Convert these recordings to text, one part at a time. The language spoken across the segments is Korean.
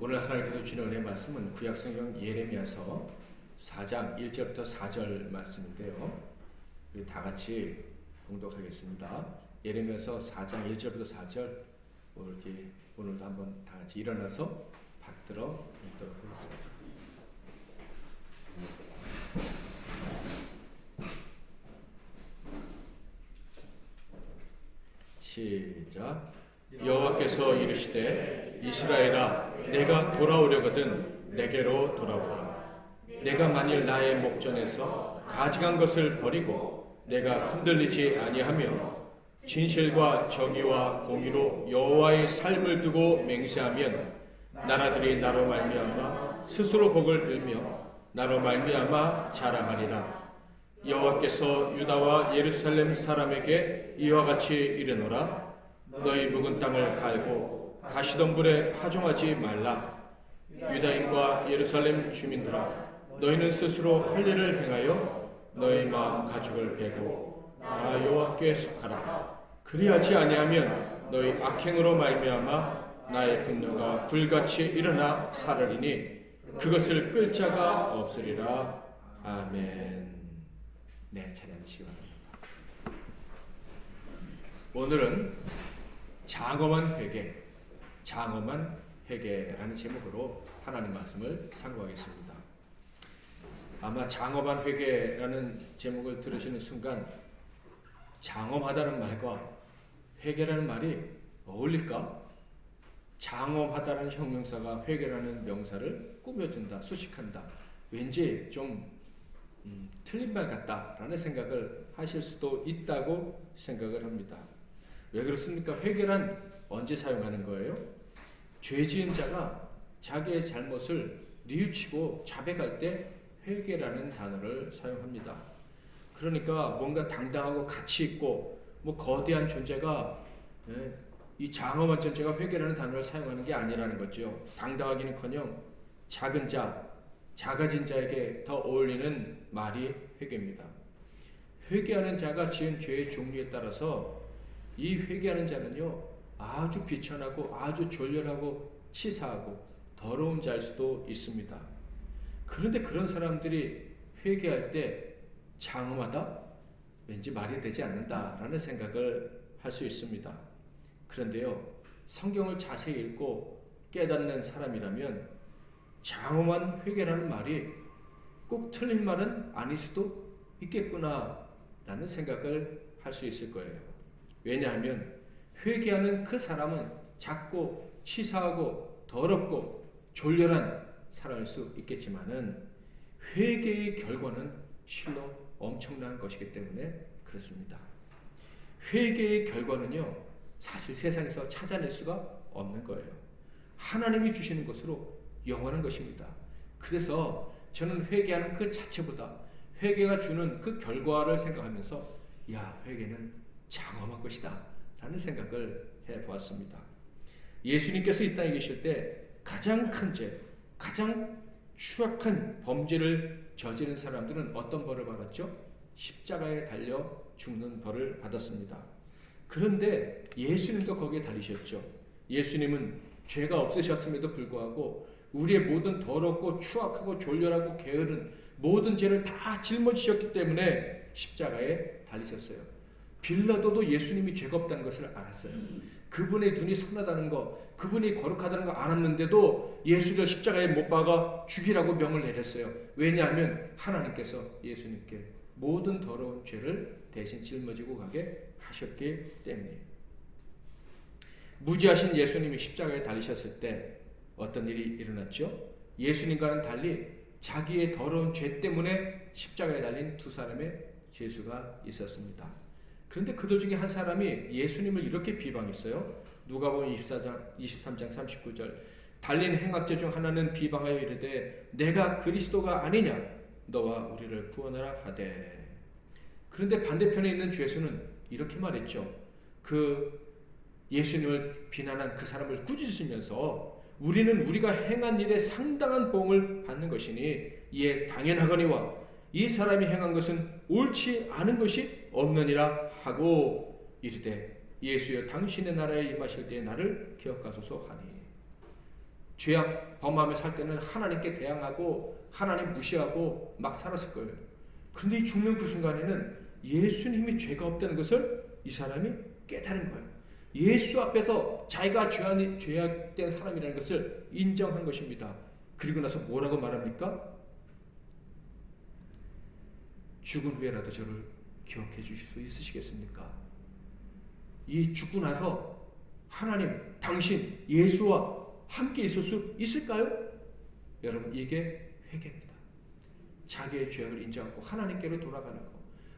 오늘 하나님께서 주신 은혜의 말씀은 구약성경 예레미야서 4장 1절부터 4절 말씀인데요. 우리 다 같이 봉독하겠습니다. 예레미야서 4장 1절부터 4절 오늘도 한번 다 같이 일어나서 받들어 읽도록 하겠습니다. 시작. 여호와께서 이르시되 이스라엘아 내가 돌아오려거든 내게로 돌아오라. 내가 만일 나의 목전에서 가증한 것을 버리고 내가 흔들리지 아니하며 진실과 정의와 공의로 여호와의 삶을 두고 맹세하면 나라들이 나로 말미암아 스스로 복을 빌며 나로 말미암아 자랑하리라. 여호와께서 유다와 예루살렘 사람에게 이와 같이 이르노라. 너희 묵은 땅을 갈고 가시덤불에 파종하지 말라. 유다인과 예루살렘 주민들아 너희는 스스로 헐례를 행하여 너희 마음 가죽을 베고 나 여호와께 속하라. 그리하지 아니하면 너희 악행으로 말미암아 나의 분노가 불같이 일어나 사르리니 그것을 끌 자가 없으리라. 아멘. 네, 잘 앉으시기 바랍니다. 오늘은 장엄한 회개라는 제목으로 하나님 말씀을 상고하겠습니다. 아마 장엄한 회개라는 제목을 들으시는 순간 장엄하다는 말과 회개라는 말이 어울릴까? 장엄하다는 형용사가 회개라는 명사를 꾸며준다, 수식한다. 왠지 좀 틀린 말 같다라는 생각을 하실 수도 있다고 생각을 합니다. 왜 그렇습니까? 회개란 언제 사용하는 거예요? 죄 지은 자가 자기의 잘못을 뉘우치고 자백할 때 회개라는 단어를 사용합니다. 그러니까 뭔가 당당하고 가치 있고 거대한 존재가 이 장엄한 존재가 회개라는 단어를 사용하는 게 아니라는 거죠. 당당하기는커녕 작은 자, 작아진 자에게 더 어울리는 말이 회개입니다. 회개하는 자가 지은 죄의 종류에 따라서 이 회개하는 자는요 아주 비천하고 아주 졸렬하고 치사하고 더러운 자일 수도 있습니다. 그런데 그런 사람들이 회개할 때 장엄하다? 왠지 말이 되지 않는다라는 생각을 할 수 있습니다. 그런데요 성경을 자세히 읽고 깨닫는 사람이라면 장엄한 회개라는 말이 꼭 틀린 말은 아닐 수도 있겠구나 라는 생각을 할 수 있을 거예요. 왜냐하면 회개하는 그 사람은 작고 치사하고 더럽고 졸렬한 사람일 수 있겠지만은 회개의 결과는 실로 엄청난 것이기 때문에 그렇습니다. 회개의 결과는요 사실 세상에서 찾아낼 수가 없는 거예요. 하나님이 주시는 것으로 영원한 것입니다. 그래서 저는 회개하는 그 자체보다 회개가 주는 그 결과를 생각하면서 회개는 장엄한 것이다 라는 생각을 해보았습니다. 예수님께서 이 땅에 계실 때 가장 큰 죄, 가장 추악한 범죄를 저지른 사람들은 어떤 벌을 받았죠? 십자가에 달려 죽는 벌을 받았습니다. 그런데 예수님도 거기에 달리셨죠. 예수님은 죄가 없으셨음에도 불구하고 우리의 모든 더럽고 추악하고 졸렬하고 게으른 모든 죄를 다 짊어지셨기 때문에 십자가에 달리셨어요. 빌라도도 예수님이 죄가 없다는 것을 알았어요. 그분의 눈이 선하다는 거, 그분이 거룩하다는 거 알았는데도 예수를 십자가에 못 박아 죽이라고 명을 내렸어요. 왜냐하면 하나님께서 예수님께 모든 더러운 죄를 대신 짊어지고 가게 하셨기 때문이에요. 무지하신 예수님이 십자가에 달리셨을 때 어떤 일이 일어났죠? 예수님과는 달리 자기의 더러운 죄 때문에 십자가에 달린 두 사람의 죄수가 있었습니다. 그런데 그들 중에 한 사람이 예수님을 이렇게 비방했어요. 누가복음 23장 39절 달린 행악자 중 하나는 비방하여 이르되 내가 그리스도가 아니냐 너와 우리를 구원하라 하되. 그런데 반대편에 있는 죄수는 이렇게 말했죠. 그 예수님을 비난한 그 사람을 꾸짖으시면서 우리는 우리가 행한 일에 상당한 보응을 받는 것이니 이에 당연하거니와 이 사람이 행한 것은 옳지 않은 것이 없느니라 하고 이르되 예수여 당신의 나라에 임하실 때에 나를 기억하소서 하니. 죄악 범하며 살 때는 하나님께 대항하고 하나님 무시하고 막 살았을 거예요. 그런데 이 죽는 그 순간에는 예수님이 죄가 없다는 것을 이 사람이 깨달은 거예요. 예수 앞에서 자기가 죄악된 사람이라는 것을 인정한 것입니다. 그리고 나서 뭐라고 말합니까? 죽은 후에라도 저를 기억해 주실 수 있으시겠습니까? 이 죽고 나서 하나님, 당신, 예수와 함께 있을 수 있을까요? 여러분, 이게 회개입니다. 자기의 죄악을 인정하고 하나님께로 돌아가는 거,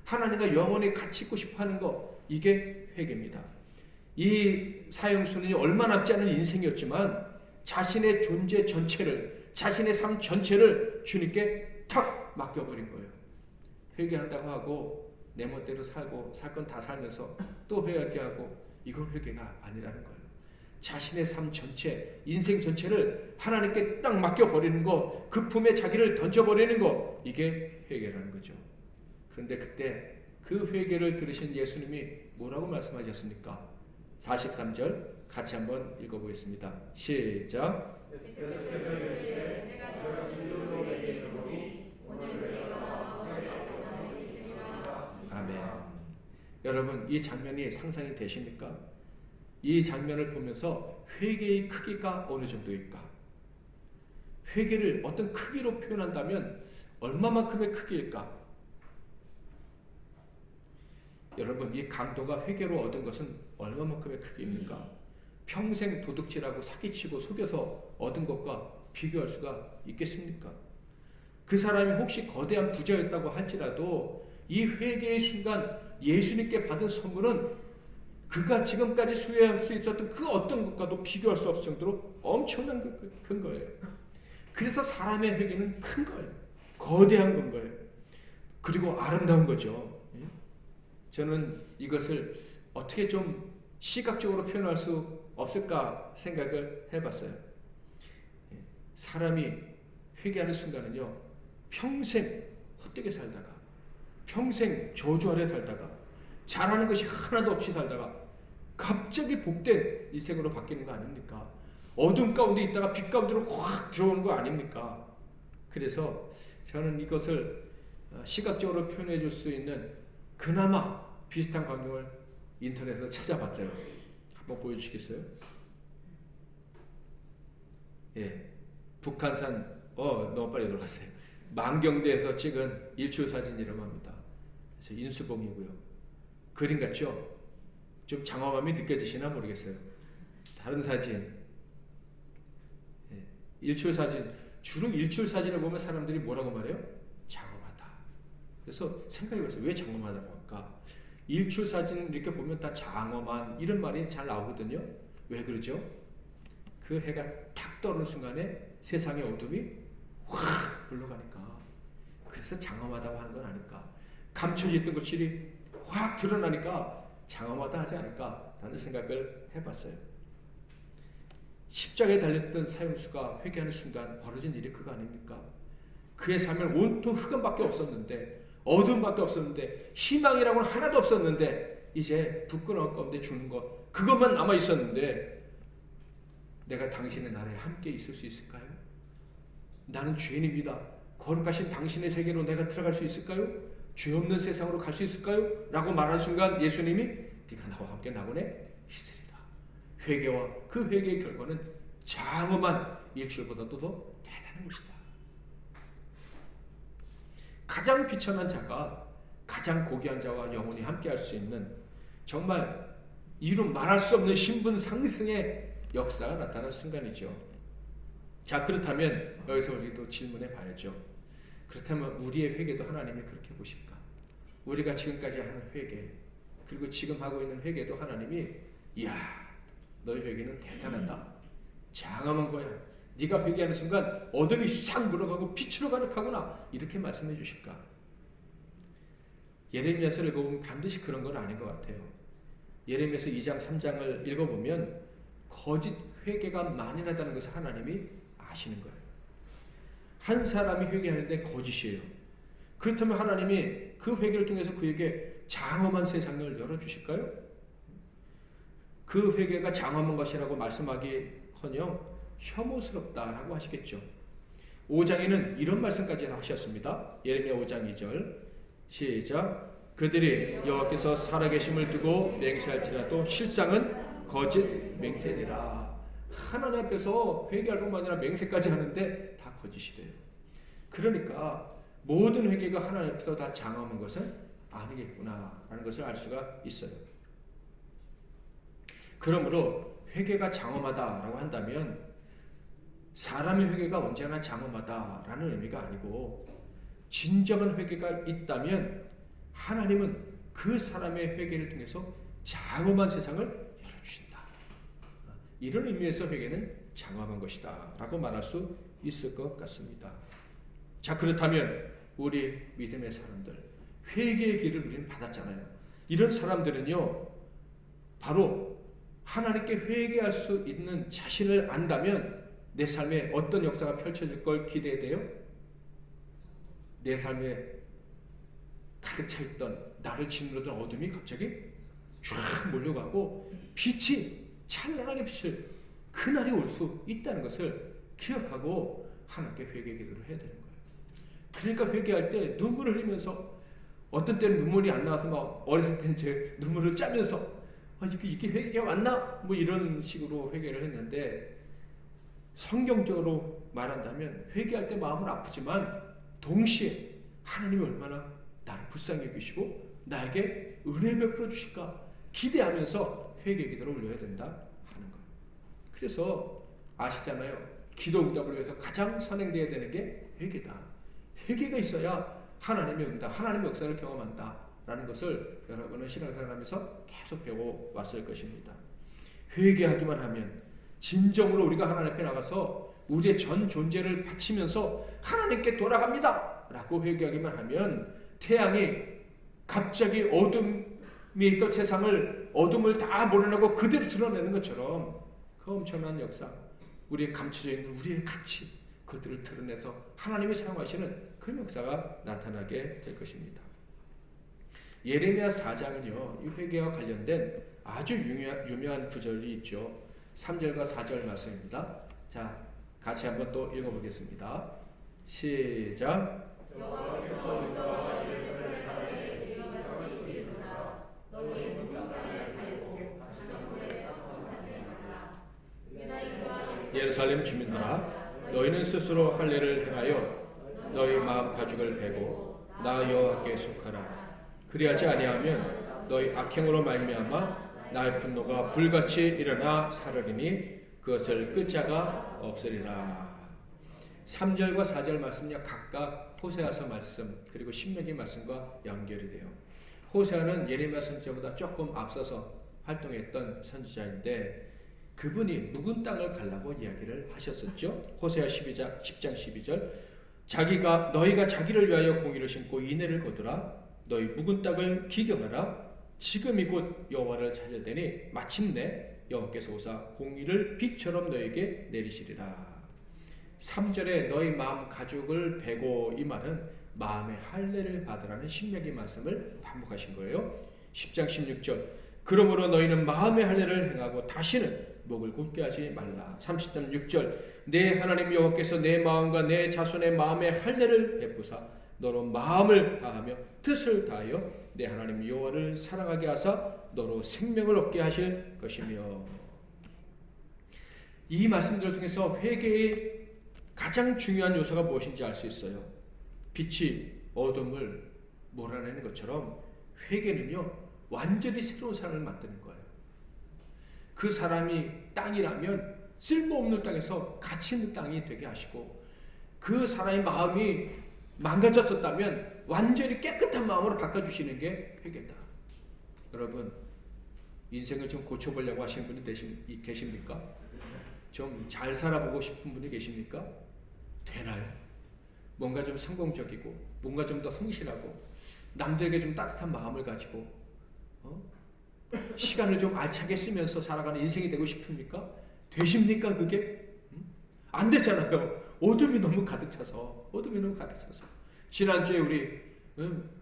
하나님과 영원히 같이 있고 싶어하는 거, 이게 회개입니다. 이 사형수는 얼마 남지 않은 인생이었지만 자신의 존재 전체를, 자신의 삶 전체를 주님께 탁 맡겨버린 거예요. 회개한다고 하고 내 멋대로 살고 살 건 다 살면서 또 회개하고, 이건 회개가 아니라는 거예요. 자신의 삶 전체, 인생 전체를 하나님께 딱 맡겨버리는 거, 그 품에 자기를 던져버리는 거, 이게 회개라는 거죠. 그런데 그때 그 회개를 들으신 예수님이 뭐라고 말씀하셨습니까? 43절 같이 한번 읽어보겠습니다. 시작. 아멘. 여러분, 이 장면이 상상이 되십니까? 이 장면을 보면서 회개의 크기가 어느 정도일까? 회개를 어떤 크기로 표현한다면 얼마만큼의 크기일까? 여러분, 이 강도가 회개로 얻은 것은 얼마만큼의 크기입니까? 평생 도둑질하고 사기치고 속여서 얻은 것과 비교할 수가 있겠습니까? 그 사람이 혹시 거대한 부자였다고 할지라도 이 회개의 순간 예수님께 받은 선물은 그가 지금까지 소유할 수 있었던 그 어떤 것과도 비교할 수 없을 정도로 엄청난 큰 거예요. 그래서 사람의 회개는 큰 거예요. 거대한 건 거예요. 그리고 아름다운 거죠. 저는 이것을 어떻게 좀 시각적으로 표현할 수 없을까 생각을 해봤어요. 사람이 회개하는 순간은요, 평생 헛되게 살다가, 평생 저주 아래 살다가, 잘하는 것이 하나도 없이 살다가 갑자기 복된 인생으로 바뀌는 거 아닙니까? 어둠 가운데 있다가 빛 가운데로 확 들어오는 거 아닙니까? 그래서 저는 이것을 시각적으로 표현해 줄 수 있는 그나마 비슷한 광경을 인터넷에서 찾아봤어요. 한번 보여주시겠어요? 예, 북한산, 너무 빨리 들어갔어요. 만경대에서 찍은 일출 사진이라고 합니다. 그래서 인수봉이고요. 그림 같죠? 좀 장엄함이 느껴지시나 모르겠어요. 다른 사진, 예, 일출 사진, 주로 일출 사진을 보면 사람들이 뭐라고 말해요? 장엄하다. 그래서 생각해봤어요. 왜 장엄하다고 할까? 일출 사진을 이렇게 보면 다 장엄한 이런 말이 잘 나오거든요. 왜 그러죠? 그 해가 탁 떠오르는 순간에 세상의 어둠이 확 물러가니까. 그래서 장엄하다고 하는 건 아닐까. 감춰져 있던 것이 확 드러나니까 장엄하다 하지 않을까라는 생각을 해봤어요. 십자가에 달렸던 사형수가 회개하는 순간 벌어진 일이 그거 아닙니까? 그의 삶은 온통 흑암밖에 없었는데, 어둠밖에 없었는데, 희망이라고는 하나도 없었는데, 이제 불끈한 가운데 죽는 것, 그것만 남아 있었는데, 내가 당신의 나라에 함께 있을 수 있을까요? 나는 죄인입니다. 거룩하신 당신의 세계로 내가 들어갈 수 있을까요? 죄 없는 세상으로 갈 수 있을까요? 라고 말한 순간 예수님이 네가 나와 함께 낙원에 있으리라. 회개와 그 회개의 결과는 장엄한 일출보다도 더 대단한 것이다. 가장 비천한 자가 가장 고귀한 자와 영원히 함께할 수 있는 정말 이루 말할 수 없는 신분 상승의 역사가 나타난 순간이죠. 자, 그렇다면 여기서 우리도 질문해 봐야죠. 그렇다면 우리의 회개도 하나님이 그렇게 보실까? 우리가 지금까지 하는 회개, 그리고 지금 하고 있는 회개도 하나님이 이야, 너의 회개는 대단하다, 장엄한 거야, 네가 회개하는 순간 어둠이 싹 물어가고 빛으로 가득하구나, 이렇게 말씀해 주실까? 예레미야서를 읽어보면 반드시 그런 건 아닌 것 같아요. 예레미야서 2장 3장을 읽어보면 거짓 회개가 만연하다는 것을 하나님이 아시는 거예요. 한 사람이 회개하는데 거짓이에요. 그렇다면 하나님이 그 회개를 통해서 그에게 장엄한 세상을 열어주실까요? 그 회개가 장엄한 것이라고 말씀하기커녕 혐오스럽다라고 하시겠죠. 5장에는 이런 말씀까지 하셨습니다. 예레미야 5장 2절 시작. 그들이 여호와께서 살아계심을 두고 맹세할지라도 실상은 거짓 맹세니라. 하나님 앞에서 회개할 뿐만 아니라 맹세까지 하는데 다 거짓이래요. 그러니까 모든 회개가 하나님 앞에서 다 장엄한 것은 아니겠구나라는 것을 알 수가 있어요. 그러므로 회개가 장엄하다라고 한다면 사람의 회개가 언제나 장엄하다라는 의미가 아니고, 진정한 회개가 있다면 하나님은 그 사람의 회개를 통해서 장엄한 세상을 열어주신다. 이런 의미에서 회개는 장엄한 것이다 라고 말할 수 있을 것 같습니다. 자, 그렇다면 우리 믿음의 사람들, 회개의 길을 우리는 받았잖아요. 이런 사람들은요, 바로 하나님께 회개할 수 있는 자신을 안다면 내 삶에 어떤 역사가 펼쳐질 걸 기대돼요? 내 삶에 가득 차있던 나를 짓누르던 어둠이 갑자기 쫙 몰려가고 빛이 찬란하게 비칠 그날이 올 수 있다는 것을 기억하고 하나님께 회개 기도를 해야 되는 거예요. 그러니까 회개할 때 눈물을 흘리면서, 어떤 때는 눈물이 안 나와서 막 어렸을 때는 제 눈물을 짜면서 이게 회개가 맞나? 뭐 이런 식으로 회개를 했는데, 성경적으로 말한다면 회개할 때 마음은 아프지만 동시에 하나님이 얼마나 나를 불쌍히 여기시고 나에게 은혜 베풀어 주실까 기대하면서 회개 기도를 올려야 된다 하는 거예요. 그래서 아시잖아요. 기도 응답을 위해서 가장 선행되어야 되는 게 회개다. 회개가 있어야 하나님의 응답, 하나님의 역사를 경험한다 라는 것을 여러분은 신앙생활하면서 계속 배워왔을 것입니다. 회개하기만 하면, 진정으로 우리가 하나님 앞에 나가서 우리의 전 존재를 바치면서 하나님께 돌아갑니다 라고 회개하기만 하면, 태양이 갑자기 어둠이 있던 세상을, 어둠을 다 몰아내고 그대로 드러내는 것처럼 그 엄청난 역사, 우리의 감춰져 있는 우리의 가치, 그들을 드러내서 하나님이 사용하시는 그 역사가 나타나게 될 것입니다. 예레미야 4장은요, 이 회개와 관련된 아주 유명한 구절이 있죠. 3절과 4절 말씀입니다. 자, 같이 한번 또 읽어보겠습니다. 시작. 여호와께서 유다와 예루살렘 사람에게 이같이 이르노라. 너희 묵은 땅을 팔고 장막물에 거하지 말라. 유다인과 예루살렘 주민들아, 너희는 스스로 할례를 행하여 너희 마음 가죽을 베고 나 여호와께 속하라. 그리하지 아니하면 너희 악행으로 말미암아 나의 분노가 불같이 일어나 사르리니 그것을 끝자가 없으리라. 3절과 4절 말씀이 각각 호세아서 말씀 그리고 신명기 말씀과 연결이 돼요. 호세아는 예레미야 선지자보다 조금 앞서서 활동했던 선지자인데, 그분이 묵은 땅을 가려고 이야기를 하셨었죠. 호세아 10장 12절 너희가 자기를 위하여 공의를 심고 인애를 거두라. 너희 묵은 땅을 기경하라. 지금이 곧 여호와를 찾을 때니 마침내 여호와께서 오사 공의를 빛처럼 너에게 내리시리라. 3절에 너희 마음 가죽을 베고, 이 말은 마음의 할례를 받으라는 신명기 말씀을 반복하신 거예요. 10장 16절 그러므로 너희는 마음의 할례를 행하고 다시는 목을 굳게 하지 말라. 30장 6절 내 하나님 여호와께서 내 마음과 내 자손의 마음의 할례를 베푸사 너로 마음을 다하며 뜻을 다하여 내 하나님 여호와를 사랑하게 하사 너로 생명을 얻게 하실 것이며. 이 말씀들을 통해서 회개의 가장 중요한 요소가 무엇인지 알 수 있어요. 빛이 어둠을 몰아내는 것처럼 회개는요, 완전히 새로운 삶을 만드는 거예요. 그 사람이 땅이라면 쓸모없는 땅에서 가치 있는 땅이 되게 하시고, 그 사람의 마음이 망가졌었다면 완전히 깨끗한 마음으로 바꿔주시는 게 회개다. 여러분, 인생을 좀 고쳐보려고 하시는 분이 계십니까? 좀 잘 살아보고 싶은 분이 계십니까? 되나요? 뭔가 좀 성공적이고, 뭔가 좀 더 성실하고, 남들에게 좀 따뜻한 마음을 가지고, 시간을 좀 알차게 쓰면서 살아가는 인생이 되고 싶습니까? 되십니까 그게? 안 되잖아요. 어둠이 너무 가득 차서. 지난주에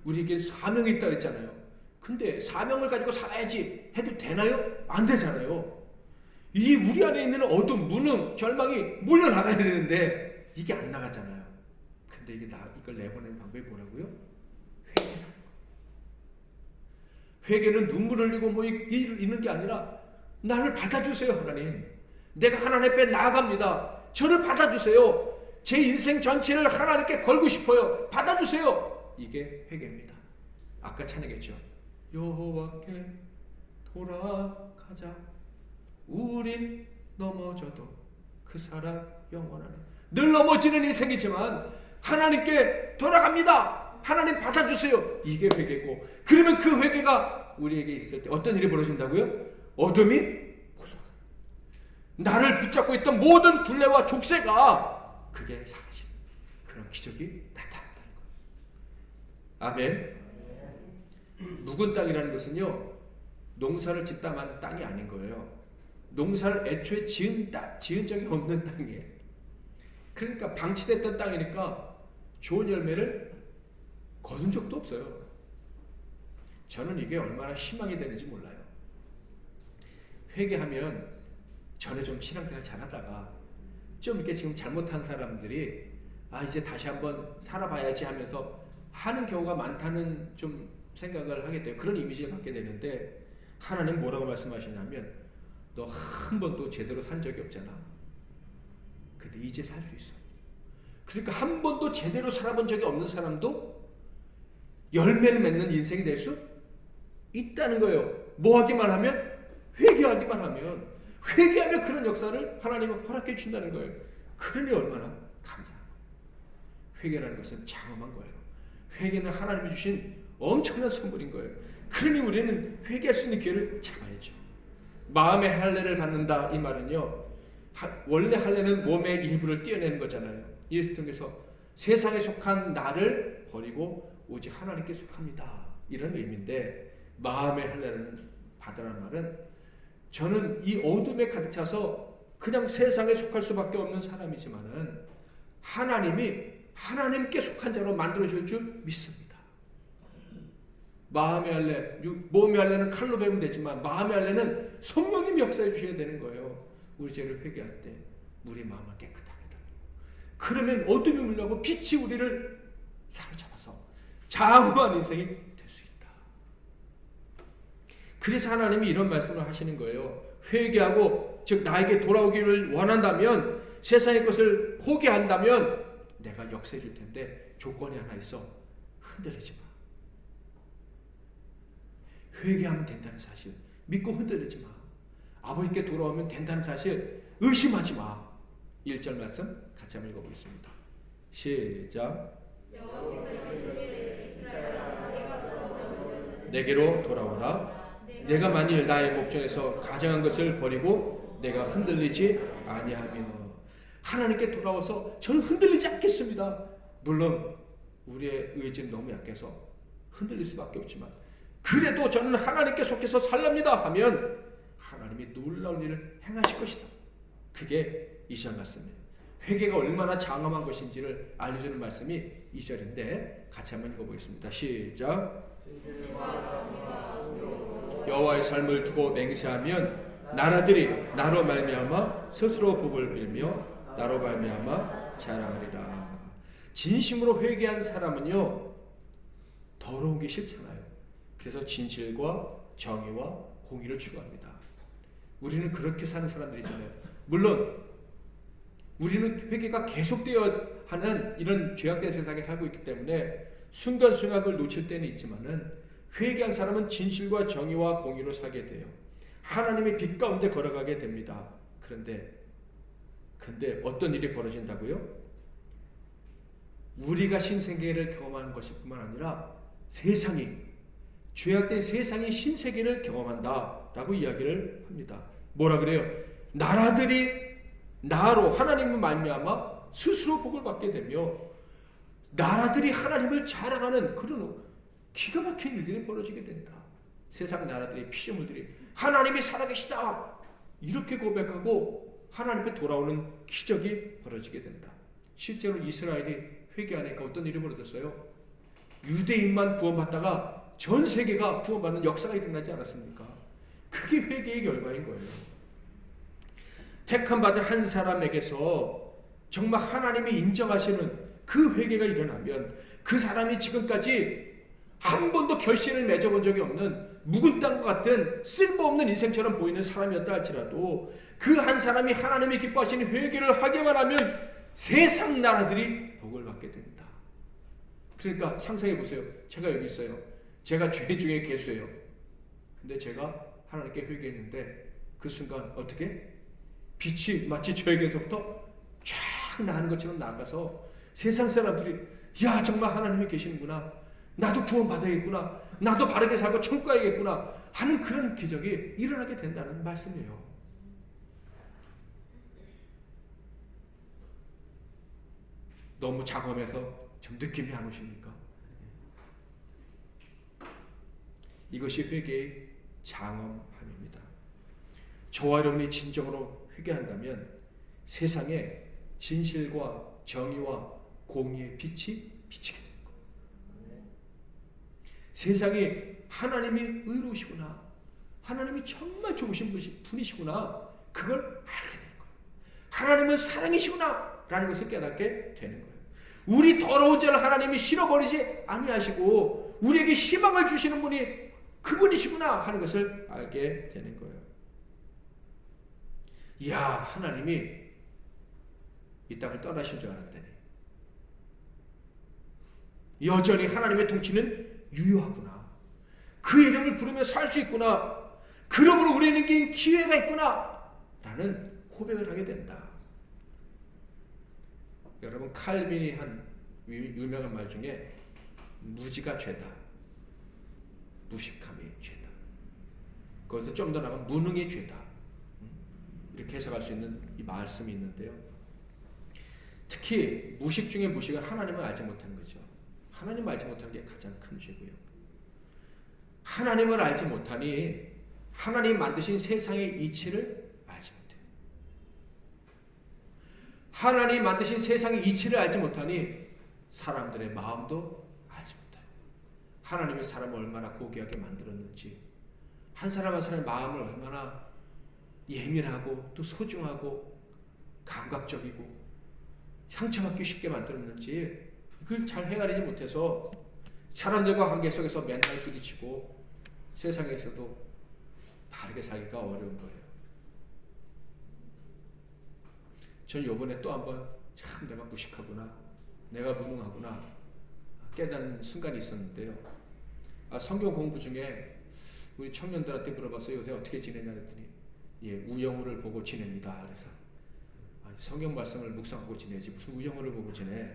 우리에게 사명이 있다 그랬잖아요. 근데 사명을 가지고 살아야지 해도 되나요? 안 되잖아요. 이 우리 안에 있는 어둠, 무능, 절망이 몰려나가야 되는데 이게 안 나가잖아요. 근데 이걸 내보내는 방법이 뭐라고요? 회개라는 거. 회개는 눈물 흘리고 뭐 이런 게 아니라 나를 받아주세요, 하나님. 내가 하나님 앞에 나아갑니다. 저를 받아주세요. 제 인생 전체를 하나님께 걸고 싶어요. 받아주세요. 이게 회개입니다. 아까 찬양했죠. 여호와께 돌아가자. 우린 넘어져도 그 사랑 영원하네. 늘 넘어지는 인생이지만 하나님께 돌아갑니다. 하나님 받아주세요. 이게 회개고, 그러면 그 회개가 우리에게 있을 때 어떤 일이 벌어진다고요? 어둠이 올라가. 나를 붙잡고 있던 모든 굴레와 족쇄가 그게 사라지는 그런 기적이 나타난다는 거예요. 아멘. 묵은 땅이라는 것은요, 농사를 짓다만 땅이 아닌 거예요. 농사를 애초에 지은 적이 없는 땅이에요. 그러니까 방치됐던 땅이니까 좋은 열매를 거둔 적도 없어요. 저는 이게 얼마나 희망이 되는지 몰라요. 회개하면 전에 좀 신앙생활 잘하다가 좀 이렇게 지금 잘못한 사람들이 이제 다시 한번 살아봐야지 하면서 하는 경우가 많다는 좀 생각을 하게 돼요. 그런 이미지를 갖게 되는데, 하나님 뭐라고 말씀하시냐면 너 한 번도 제대로 산 적이 없잖아. 근데 이제 살 수 있어. 그러니까 한 번도 제대로 살아본 적이 없는 사람도 열매를 맺는 인생이 될 수 있다는 거예요. 뭐 하기만 하면? 회개하기만 하면. 회개하면 그런 역사를 하나님은 허락해 주신다는 거예요. 그러니 얼마나 감사한 거예요. 회개라는 것은 장엄한 거예요. 회개는 하나님이 주신 엄청난 선물인 거예요. 그러니 우리는 회개할 수 있는 기회를 잡아야죠. 마음의 할례를 받는다, 이 말은요, 원래 할례는 몸의 일부를 떼어내는 거잖아요. 예수 통해서 세상에 속한 나를 버리고 오직 하나님께 속합니다, 이런 의미인데, 마음의 할례를 받으라는 말은 저는 이 어둠에 가득 차서 그냥 세상에 속할 수밖에 없는 사람이지만은 하나님께 속한 자로 만들어 주실 줄 믿습니다. 마음의 할례, 몸의 할례는 칼로 베면 되지만 마음의 할례는 성령님이 역사해 주셔야 되는 거예요. 우리 죄를 회개할 때 우리 마음을 깨끗하게 달리고, 그러면 어둠이 물려고 빛이 우리를 사로잡아서 장엄한 인생이 될 수 있다. 그래서 하나님이 이런 말씀을 하시는 거예요. 회개하고, 즉 나에게 돌아오기를 원한다면, 세상의 것을 포기한다면 내가 역사해 줄 텐데 조건이 하나 있어. 흔들리지 마. 회개하면 된다는 사실 믿고 흔들리지 마. 아버지께 돌아오면 된다는 사실 의심하지 마. 1절 말씀 같이 한번 읽어보겠습니다. 시작. 내게로 돌아오라. 내가 만일 나의 목전에서 가장한 것을 버리고 내가 흔들리지 아니하며. 하나님께 돌아와서 저는 흔들리지 않겠습니다. 물론 우리의 의지는 너무 약해서 흔들릴 수밖에 없지만, 그래도 저는 하나님께 속해서 살랍니다 하면 하나님이 놀라운 일을 행하실 것이다. 그게 2절 말씀이에요. 회개가 얼마나 장엄한 것인지를 알려주는 말씀이 2절인데 같이 한번 읽어보겠습니다. 시작. 여호와의 삶을 두고 맹세하면 나라들이 나로 말미암아 스스로 복을 빌며 나로 말미암아 자랑하리라. 진심으로 회개한 사람은요, 더러운 게 싫잖아요. 그래서 진실과 정의와 공의를 추구합니다. 우리는 그렇게 사는 사람들이잖아요. 물론 우리는 회개가 계속되어야 하는 이런 죄악된 세상에 살고 있기 때문에 순간순간을 놓칠 때는 있지만은, 회개한 사람은 진실과 정의와 공의로 살게 돼요. 하나님의 빛 가운데 걸어가게 됩니다. 근데 어떤 일이 벌어진다고요? 우리가 신세계를 경험하는 것일 뿐만 아니라 죄악된 세상이 신세계를 경험한다라고 이야기를 합니다. 뭐라 그래요? 나라들이 나로 하나님을 말미암아 스스로 복을 받게 되며 나라들이 하나님을 자랑하는 그런 기가 막힌 일들이 벌어지게 된다. 세상 나라들의 피조물들이 하나님이 살아계시다 이렇게 고백하고 하나님께 돌아오는 기적이 벌어지게 된다. 실제로 이스라엘이 회개하니까 어떤 일이 벌어졌어요? 유대인만 구원받다가 전 세계가 구원받는 역사가 일어나지 않았습니까? 그게 회개의 결과인 거예요. 택함 받은 한 사람에게서 정말 하나님이 인정하시는 그 회개가 일어나면 그 사람이 지금까지 한 번도 결실을 맺어본 적이 없는 묵은 땅과 같은 쓸모없는 인생처럼 보이는 사람이었다 할지라도 그 한 사람이 하나님이 기뻐하시는 회개를 하기만 하면 세상 나라들이 복을 받게 된다. 그러니까 상상해 보세요. 제가 여기 있어요. 제가 죄 중에 괴수예요. 근데 제가 하나님께 회개했는데 그 순간 어떻게? 빛이 마치 저에게서부터 쫙 나는 것처럼 나가서 세상 사람들이 야 정말 하나님이 계시는구나. 나도 구원받아야겠구나. 나도 바르게 살고 천국 가야겠구나 하는 그런 기적이 일어나게 된다는 말씀이에요. 너무 장엄해서 좀 느낌이 안 오십니까? 이것이 회개의 장엄함입니다. 저와 여러분이 진정으로 회개한다면 세상에 진실과 정의와 공의의 빛이 비치게 됩니다. 세상이 하나님이 의로우시구나, 하나님이 정말 좋으신 분이시구나, 그걸 알게 되는 거예요. 하나님은 사랑이시구나 라는 것을 깨닫게 되는 거예요. 우리 더러운 죄를 하나님이 실어버리지 아니하시고 우리에게 희망을 주시는 분이 그분이시구나 하는 것을 알게 되는 거예요. 이야, 하나님이 이 땅을 떠나신 줄 알았더니 여전히 하나님의 통치는 유효하구나. 그 이름을 부르며 살 수 있구나. 그러므로 우리에게 기회가 있구나 라는 고백을 하게 된다. 여러분, 칼빈이 한 유명한 말 중에 무지가 죄다, 무식함이 죄다, 거기서 좀 더 나가면 무능이 죄다, 이렇게 해석할 수 있는 이 말씀이 있는데요. 특히 무식 중에 무식은 하나님을 알지 못하는 거죠. 하나님을 알지 못하는 게 가장 큰 죄고요. 하나님을 알지 못하니 하나님 만드신 세상의 이치를 알지 못해요. 하나님 만드신 세상의 이치를 알지 못하니 사람들의 마음도 알지 못해요. 하나님이 사람을 얼마나 고귀하게 만들었는지, 한 사람 한 사람의 마음을 얼마나 예민하고 또 소중하고 감각적이고 상처받기 쉽게 만들었는지 그걸 잘 헤아리지 못해서 사람들과 관계 속에서 맨날 부딪히고 세상에서도 바르게 살기가 어려운 거예요. 전 요번에 또 한번 참 내가 무식하구나, 내가 무능하구나 깨닫는 순간이 있었는데요. 성경 공부 중에 우리 청년들한테 물어봤어요. 요새 어떻게 지내냐 그랬더니 우영우를 보고 지냅니다. 그래서 성경 말씀을 묵상하고 지내지 무슨 우영우를 보고 지내.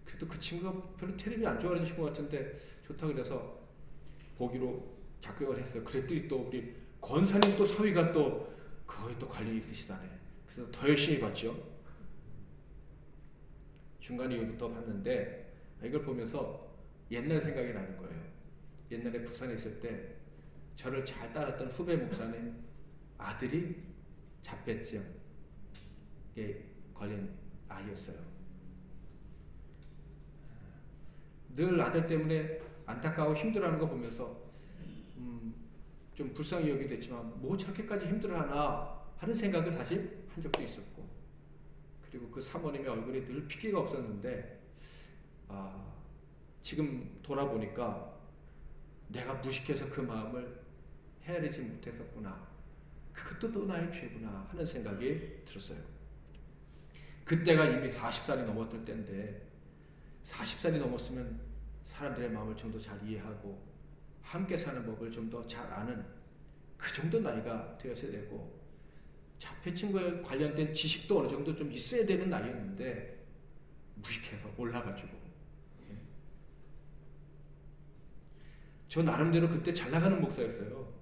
그래도 그 친구가 별로 텔레비 안 좋아하는 친구 같은데 좋다 그래서 보기로 작곡을 했어요. 그랬더니 또 우리 권사님 또 사위가 또 거의 또 관련이 있으시다네. 그래서 더 열심히 봤죠. 중간 이후부터 봤는데 이걸 보면서 옛날 생각이 나는 거예요. 옛날에 부산에 있을 때 저를 잘 따랐던 후배 목사님 아들이 자폐증에 걸린 아이였어요. 늘 아들 때문에 안타까워 힘들어하는 거 보면서 좀 불쌍히 여기도 했지만 뭐 저렇게까지 힘들어하나 하는 생각을 사실 한 적도 있었고, 그리고 그 사모님의 얼굴에 늘 핏기가 없었는데 지금 돌아보니까 내가 무식해서 그 마음을 헤아리지 못했었구나, 그것도 또 나의 죄구나 하는 생각이 들었어요. 그때가 이미 40살이 넘었을 때인데 40살이 넘었으면 사람들의 마음을 좀 더 잘 이해하고 함께 사는 법을 좀 더 잘 아는 그 정도 나이가 되었어야 되고, 자폐증과 관련된 지식도 어느 정도 좀 있어야 되는 나이였는데 무식해서 몰라가지고 저 나름대로 그때 잘 나가는 목사였어요.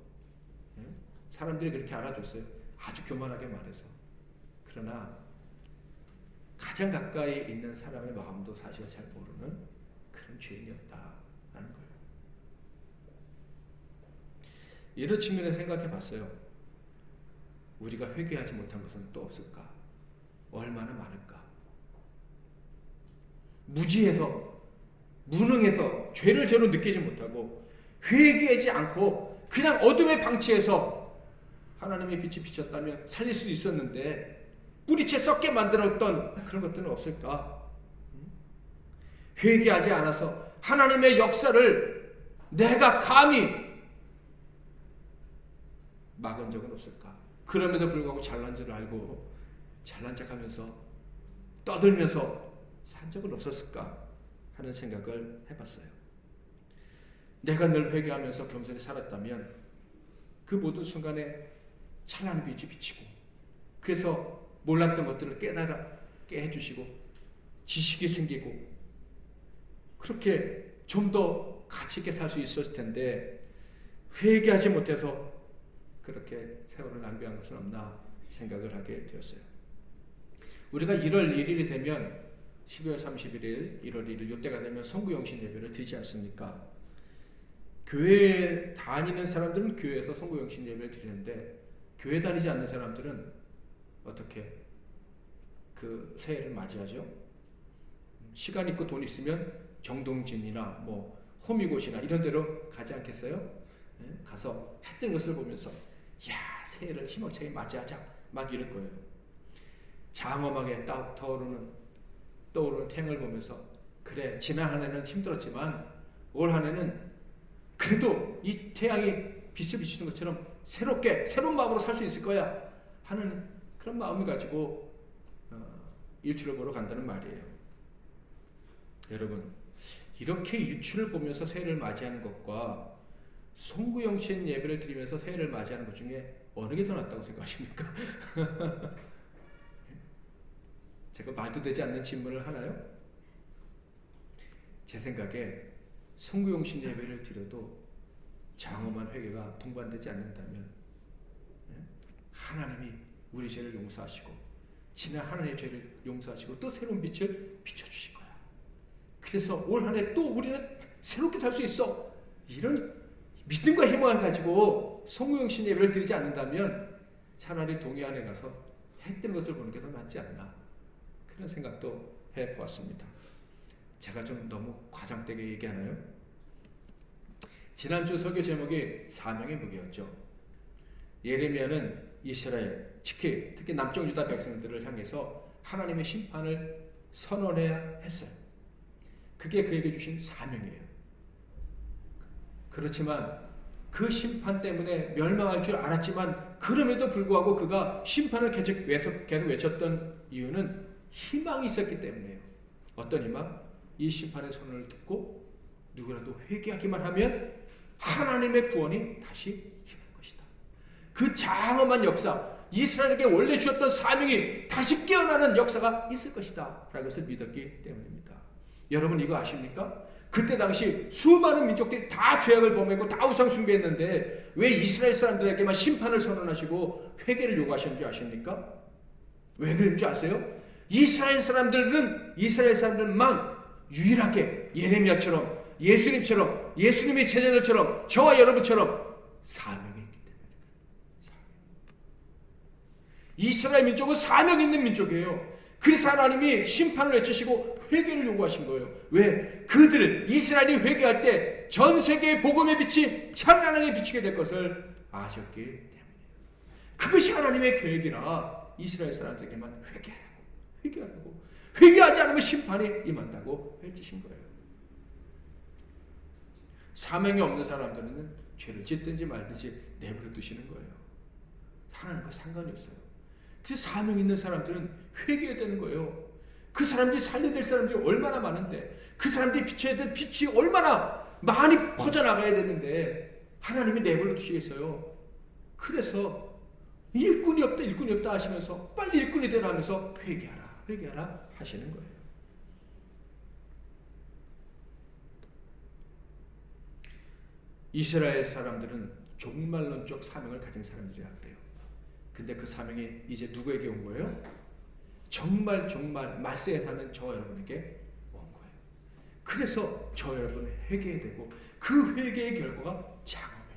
사람들이 그렇게 알아줬어요. 아주 교만하게 말해서. 그러나 가장 가까이 있는 사람의 마음도 사실 잘 모르는 그런 죄인이었다라는 거예요. 이런 측면에서 생각해 봤어요. 우리가 회개하지 못한 것은 또 없을까? 얼마나 많을까? 무지해서, 무능해서, 죄를 죄로 느끼지 못하고 회개하지 않고 그냥 어둠에 방치해서 하나님의 빛이 비쳤다면 살릴 수 있었는데 뿌리채 썩게 만들었던 그런 것들은 없을까? 회개하지 않아서 하나님의 역사를 내가 감히 막은 적은 없을까? 그럼에도 불구하고 잘난 줄 알고 잘난 척하면서 떠들면서 산 적은 없었을까 하는 생각을 해봤어요. 내가 늘 회개하면서 겸손히 살았다면 그 모든 순간에 찬란한 빛이 비치고, 그래서 몰랐던 것들을 깨닫게 해주시고 지식이 생기고 그렇게 좀 더 가치 있게 살 수 있었을 텐데, 회개하지 못해서 그렇게 세월을 낭비한 것은 없나 생각을 하게 되었어요. 우리가 1월 1일이 되면 12월 31일, 1월 1일 이때가 되면 성구영신 예배를 드리지 않습니까? 교회에 다니는 사람들은 교회에서 성구영신 예배를 드리는데, 교회 다니지 않는 사람들은 어떻게 그 새해를 맞이하죠? 시간 있고 돈 있으면 정동진이나 뭐 호미곶이나 이런 데로 가지 않겠어요? 가서 해 뜬 것을 보면서 야, 새해를 희망차게 맞이하자 막 이럴 거예요. 장엄하게 떠오르는 태양을 보면서 그래, 지난 한 해는 힘들었지만 올 한 해는 그래도 이 태양이 빛을 비추는 것처럼 새로운 마음으로 살 수 있을 거야 하는 그런 마음을 가지고 일출을 보러 간다는 말이에요. 여러분, 이렇게 일출을 보면서 새해를 맞이하는 것과 송구영신 예배를 드리면서 새해를 맞이하는 것 중에 어느 게 더 낫다고 생각하십니까? 제가 말도 되지 않는 질문을 하나요? 제 생각에 송구영신 예배를 드려도 장엄한 회개가 동반되지 않는다면 하나님이 우리 죄를 용서하시고 지난 하나님의 죄를 용서하시고 또 새로운 빛을 비춰주실 거야. 그래서 올 한 해 또 우리는 새롭게 살 수 있어. 이런 믿음과 희망을 가지고 송구영신 예배를 드리지 않는다면 차라리 동해안에 가서 해 뜨는 것을 보는 게 더 낫지 않나, 그런 생각도 해보았습니다. 제가 좀 너무 과장되게 얘기하나요? 지난주 설교 제목이 사명의 무게였죠. 예레미야는 이스라엘, 특히 남쪽 유다 백성들을 향해서 하나님의 심판을 선언해야 했어요. 그게 그에게 주신 사명이에요. 그렇지만 그 심판 때문에 멸망할 줄 알았지만 그럼에도 불구하고 그가 심판을 계속 외쳤던 이유는 희망이 있었기 때문이에요. 어떤 희망? 이 심판의 선언을 듣고 누구라도 회개하기만 하면 하나님의 구원이 다시 임할 것이다. 그 장엄한 역사, 이스라엘에게 원래 주었던 사명이 다시 깨어나는 역사가 있을 것이다 라는 것을 믿었기 때문입니다. 여러분 이거 아십니까? 그때 당시 수많은 민족들이 다 죄악을 범했고 다 우상 숭배했는데 왜 이스라엘 사람들에게만 심판을 선언하시고 회개를 요구하셨는지 아십니까? 왜 그런지 아세요? 이스라엘 사람들만 유일하게 예레미야처럼, 예수님처럼, 예수님의 제자들처럼, 저와 여러분처럼 사명이 있기 때문입니다. 이스라엘 민족은 사명 있는 민족이에요. 그래서 하나님이 심판을 외치시고 회개를 요구하신 거예요. 왜? 이스라엘이 회개할 때 전 세계의 복음의 빛이 찬란하게 비치게 될 것을 아셨기 때문이에요. 그것이 하나님의 계획이라 이스라엘 사람들에게만 회개하라고, 회개하지 않으면 심판이 임한다고 외치신 거예요. 사명이 없는 사람들은 죄를 짓든지 말든지 내버려 두시는 거예요. 하나님과 상관이 없어요. 그래서 사명 있는 사람들은 회개해야 되는 거예요. 그 사람들이 살려야 될 사람들이 얼마나 많은데, 그 사람들이 비춰야 될 빛이 얼마나 많이 퍼져나가야 되는데 하나님이 내버려 두시겠어요. 그래서 일꾼이 없다 하시면서 빨리 일꾼이 되라 하면서 회개하라 하시는 거예요. 이스라엘 사람들은 종말론적 사명을 가진 사람들이라 그래요. 근데 그 사명이 이제 누구에게 온 거예요? 정말 말세에 사는 저 여러분에게 온 거예요. 그래서 저 여러분 회개해야 되고 그 회개의 결과가 장엄할 때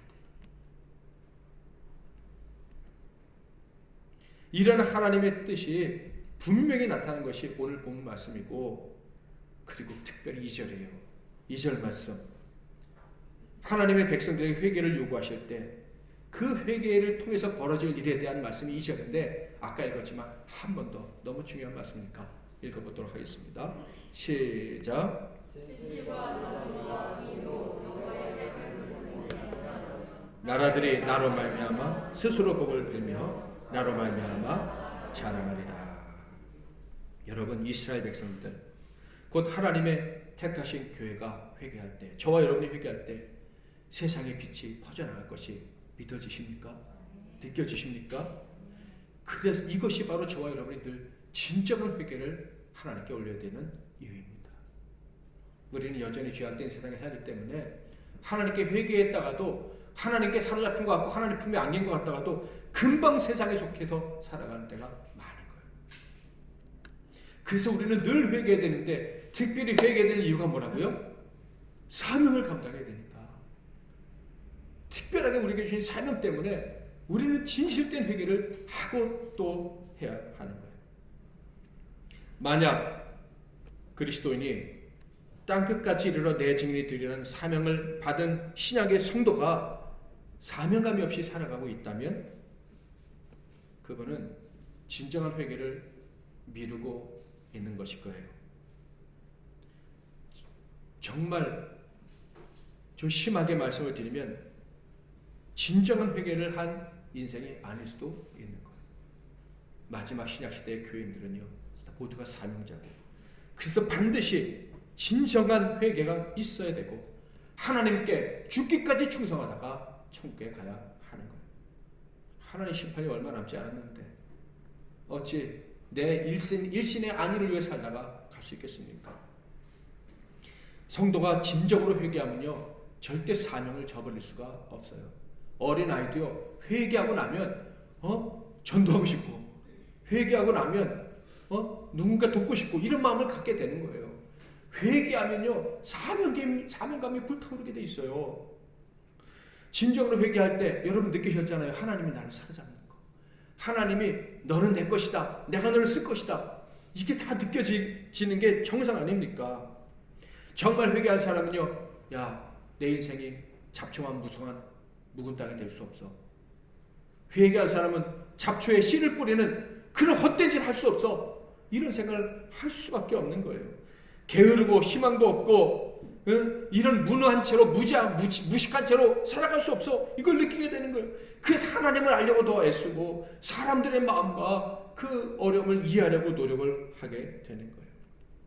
이런 하나님의 뜻이 분명히 나타나는 것이 오늘 본 말씀이고, 그리고 특별히 2절이에요. 2절 말씀, 하나님의 백성들에게 회개를 요구하실 때 그 회개를 통해서 벌어질 일에 대한 말씀이 2절인데 아까 읽었지만 한 번 더 너무 중요한 말씀이니까 읽어보도록 하겠습니다. 시작. 나라들이 나로 말미암아 스스로 복을 빌며 나로 말미암아 자랑하리라. 여러분, 이스라엘 백성들, 곧 하나님의 택하신 교회가 회개할 때, 저와 여러분이 회개할 때 세상의 빛이 퍼져나갈 것이 믿어지십니까? 느껴지십니까? 그래서 이것이 바로 저와 여러분이 늘 진정한 회개를 하나님께 올려야 되는 이유입니다. 우리는 여전히 죄악된 세상에 살기 때문에 하나님께 회개했다가도 하나님께 사로잡힌 것 같고 하나님 품에 안긴 것 같다가도 금방 세상에 속해서 살아가는 때가 많은 거예요. 그래서 우리는 늘 회개해야 되는데 특별히 회개해야 되는 이유가 뭐라고요? 사명을 감당해야 되니까. 특별하게 우리에게 주신 사명 때문에 우리는 진실된 회개를 하고 또 해야 하는 거예요. 만약 그리스도인이 땅끝까지 이르러 내 증인이 되리라는 사명을 받은 신약의 성도가 사명감이 없이 살아가고 있다면 그분은 진정한 회개를 미루고 있는 것일 거예요. 정말 좀 심하게 말씀을 드리면 진정한 회개를 한 인생이 아닐 수도 있는 거예요. 마지막 신약시대의 교인들은요, 모두가 사명자고, 그래서 반드시 진정한 회개가 있어야 되고 하나님께 죽기까지 충성하다가 천국에 가야 하는 거예요. 하나님 심판이 얼마 남지 않았는데 어찌 내 일신의 안위를 위해 살다가 갈 수 있겠습니까? 성도가 진정으로 회개하면요 절대 사명을 저버릴 수가 없어요. 어린아이도요 회개하고 나면 전도하고 싶고, 회개하고 나면 누군가 돕고 싶고 이런 마음을 갖게 되는 거예요. 회개하면요 사명감이 불타오르게 돼 있어요. 진정으로 회개할 때 여러분 느끼셨잖아요. 하나님이 나를 사로잡는 거, 하나님이 너는 내 것이다, 내가 너를 쓸 것이다, 이게 다 느껴지는 게 정상 아닙니까? 정말 회개할 사람은요, 야, 내 인생이 잡초만 무성한 묵은 땅이 될 수 없어. 회개할 사람은 잡초에 씨를 뿌리는 그런 헛된 짓 할 수 없어. 이런 생각을 할 수밖에 없는 거예요. 게으르고 희망도 없고 이런 무능한 채로 무식한 채로 살아갈 수 없어. 이걸 느끼게 되는 거예요. 그래서 하나님을 알려고 더 애쓰고 사람들의 마음과 그 어려움을 이해하려고 노력을 하게 되는 거예요.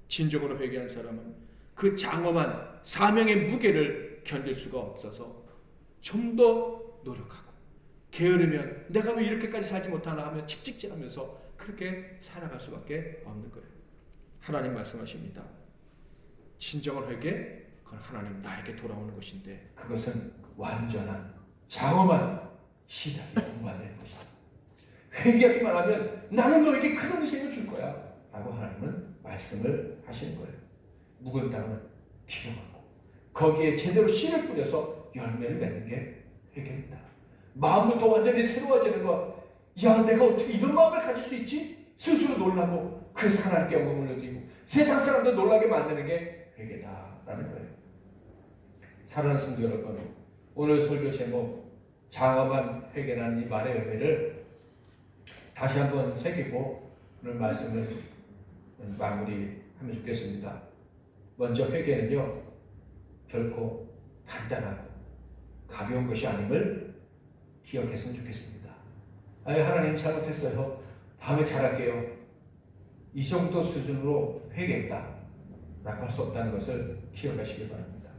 진정으로 회개한 사람은 그 장엄한 사명의 무게를 견딜 수가 없어서 좀 더 노력하고, 게으르면 내가 왜 이렇게까지 살지 못하나 하며 칙칙질하면서 그렇게 살아갈 수밖에 없는 거예요. 하나님 말씀하십니다. 진정한 회개, 그건 하나님 나에게 돌아오는 것인데 그것은 완전한 장엄한 시작이 동반되는 것이다. 회개하기만 하면 나는 너에게 큰 은총을 줄 거야 라고 하나님은 말씀을 하시는 거예요. 묵은 땅을 기름하고 거기에 제대로 씨를 뿌려서 열매를 맺는 게 회개입니다. 마음부터 완전히 새로워지는 거. 야, 내가 어떻게 이런 마음을 가질 수 있지? 스스로 놀라고, 그래서 하나님께 영광을 올려드리고 세상 사람들 놀라게 만드는 게 회개다라는 거예요. 사랑하는 성도 여러분, 오늘 설교 제목 장엄한 회개라는 이 말의 의미를 다시 한번 새기고 오늘 말씀을 마무리하면 좋겠습니다. 먼저 회개는요 결코 간단하고 가벼운 것이 아님을 기억했으면 좋겠습니다. 하나님 잘못했어요, 다음에 잘할게요, 이 정도 수준으로 회개했다 라고 할 수 없다는 것을 기억하시기 바랍니다.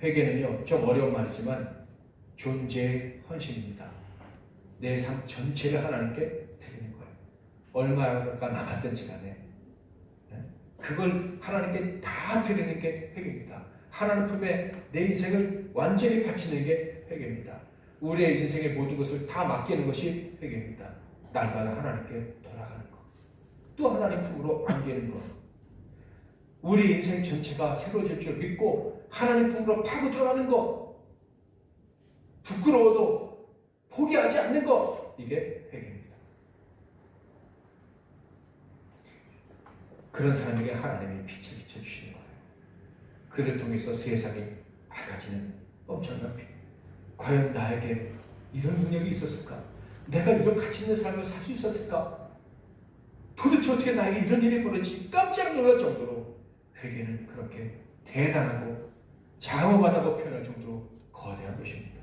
회개는요 좀 어려운 말이지만 존재의 헌신입니다. 내 삶 전체를 하나님께 드리는 거예요. 얼마가 남았든지 간에 그걸 하나님께 다 드리는 게 회개입니다. 하나님 품에 내 인생을 완전히 바치는 게 회개입니다. 우리의 인생의 모든 것을 다 맡기는 것이 회개입니다. 날마다 하나님께 돌아가는 것, 또 하나님 품으로 안기는 것, 우리 인생 전체가 새로워질 줄 믿고 하나님 품으로 파고 들어가는 것, 부끄러워도 포기하지 않는 것, 이게 회개입니다. 그런 사람에게 하나님이 빛을 비춰주시는 거예요. 그를 통해서 세상이 밝아지는 엄청난 빛. 과연 나에게 이런 능력이 있었을까? 내가 이런 가치 있는 삶을 살 수 있었을까? 도대체 어떻게 나에게 이런 일이 벌어지지? 깜짝 놀랄 정도로 회개는 그렇게 대단하고 장엄하다고 표현할 정도로 거대한 것입니다.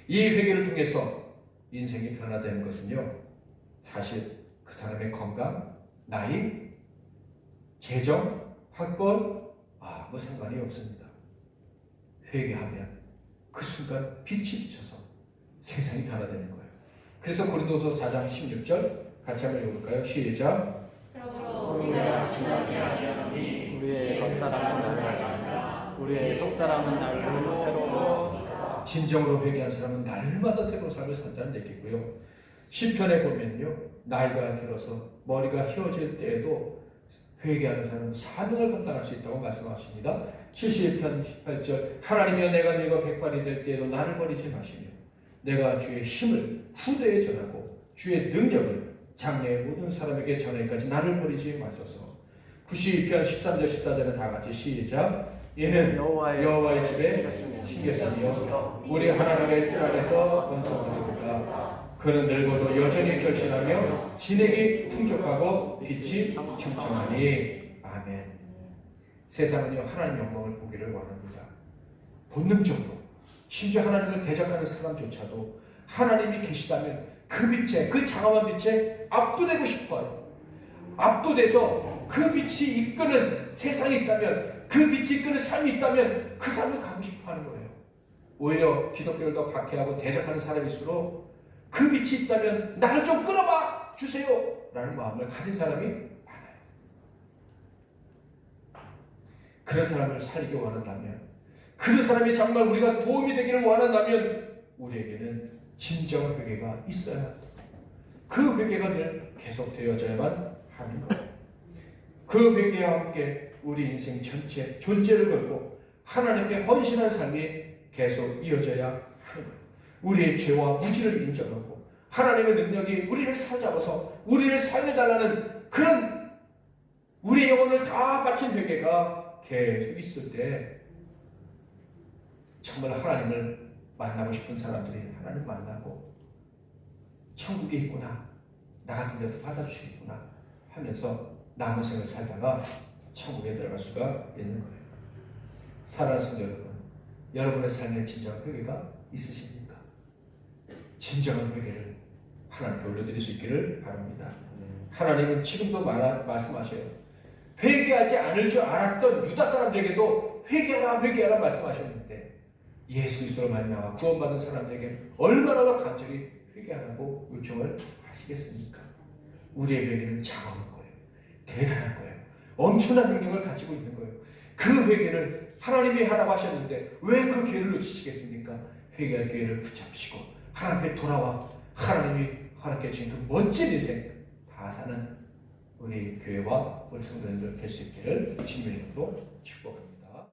이 회개를 통해서 인생이 변화되는 것은요, 사실 그 사람의 건강, 나이, 재정, 학벌 아무 상관이 없습니다. 회개하면 그 순간 빛이 비쳐서 세상이 변화되는 거예요. 그래서 고린도서 4장 16절 같이 한번 읽어볼까요? 시작. 그러므로 우리가 낙심하지 아니하노니 우리의 겉사람은 낡아지나 우리의 속사람은 날로 새로워. 진정으로 회개한 사람은 날마다 새로운 삶을 산다는 얘기고요. 시편에 보면요, 나이가 들어서 머리가 휘어질 때에도 회개하는 사람은 사명을 감당할 수 있다고 말씀하십니다. 71편 18절 하나님이여 내가 늙어 백발이 될 때에도 나를 버리지 마시며 내가 주의 힘을 후대에 전하고 주의 능력을 장래의 모든 사람에게 전하기까지 나를 버리지 마소서. 92편 13절 14절은 다 같이 시작. 이는 여호와의 집에 신겼으며 우리 하나님의 뜰 안에서 건축하리로다. 그는 늙어도 여전히 결실하며 진액이 풍족하고 빛이 청청하니. 아멘. 세상은요, 하나님 영광을 보기를 원합니다. 본능적으로, 심지어 하나님을 대적하는 사람조차도 하나님이 계시다면 그 빛에, 그 장엄한 빛에 압도되고 싶어요. 압도돼서 그 빛이 이끄는 세상이 있다면, 그 빛이 이끄는 삶이 있다면 그 삶을 가고 싶어 하는 거예요. 오히려 기독교를 더 박해하고 대적하는 사람일수록 그 빛이 있다면 나를 좀 끌어봐 주세요 라는 마음을 가진 사람이 많아요. 그런 사람을 살리기 원한다면, 그런 사람이 정말 우리가 도움이 되기를 원한다면 우리에게는 진정한 회개가 있어야 합니다. 그 회개가 늘 계속되어져야만 하는 거예요. 그 회개와 함께 우리 인생 전체 존재를 걸고 하나님께 헌신한 삶이 계속 이어져야 하는 거예요. 우리의 죄와 무지를 인정하고 하나님의 능력이 우리를 사로잡아서 우리를 살려달라는 그런 우리의 영혼을 다 바친 회개가 계속 있을 때 정말 하나님을 만나고 싶은 사람들이 하나님 만나고 천국에 있구나, 나 같은 데도 받아주시겠구나 하면서 남은 생을 살다가 천국에 들어갈 수가 있는 거예요. 사랑하는 성도 여러분, 여러분의 삶에 진정한 회개가 있으십니까? 진정한 회개를 하나님께 올려드릴 수 있기를 바랍니다. 하나님은 지금도 말씀하셔요. 회개하지 않을 줄 알았던 유다 사람들에게도 회개하라 회개하라 말씀하셨는데 예수 그리스도로 말미암아 구원받은 사람들에게 얼마나 더 간절히 회개하라고 요청을 하시겠습니까? 우리의 회개는 장엄한 거예요. 대단한 거예요. 엄청난 능력을 가지고 있는 거예요. 그 회개를 하나님이 하라고 하셨는데 왜 그 기회를 놓치시겠습니까? 회개할 기회를 붙잡으시고 하나님 앞에 돌아와 하나님이 허락해 주신 그 멋진 인생 다 사는 우리 교회와 우리 성도님들 될 수 있기를 주님의 이름으로 축복합니다.